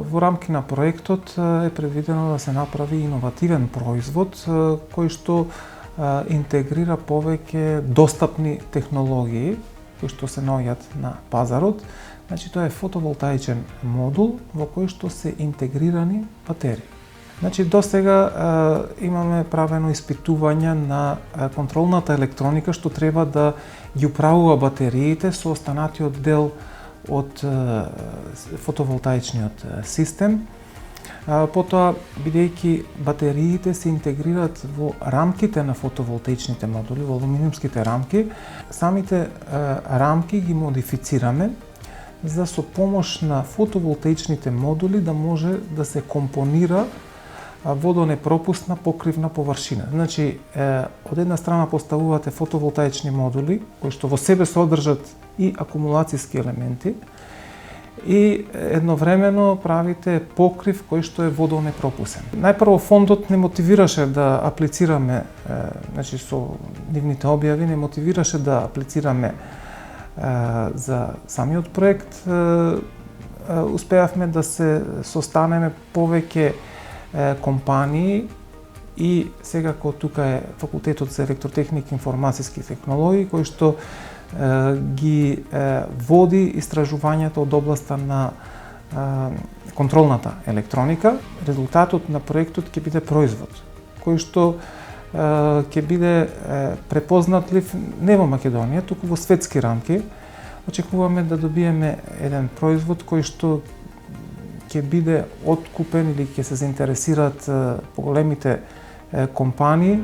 во рамки на проектот е предвидено да се направи иновативен производ кој што интегрира повеќе достапни технологии кои што се наоѓаат на пазарот. Значи тоа е фотоволтаичен модул во кој што се интегрирани батерии. Значи досега имаме правено испитување на контролната електроника што треба да ги управува батериите со останатиот дел од фотоволтаичниот систем. Потоа, бидејќи батериите се интегрираат во рамките на фотоволтаичните модули, во алуминиумските рамки, самите рамки ги модифицираме за со помош на фотоволтаичните модули да може да се компонира водонепропусна покривна површина. Значи, од една страна поставувате фотоволтаични модули кои што во себе содржат и акумулацијски елементи и едновремено правите покрив кој што е водонепропусен. Најпрво фондот не мотивираше да аплицираме, значи со нивните објави не мотивираше да аплицираме за самиот проект. Успеавме да се состанеме повеќе компании и секако тука е Факултетот за електротехника и информацијски технологии кој што ги води истражувањата од областа на контролната електроника. Резултатот на проектот ќе биде производ кој што ќе биде препознатлив не во Македонија, туку во светски рамки. Очекуваме да добиеме еден производ кој што ќе биде откупен или ќе се заинтересираат поголемите компании.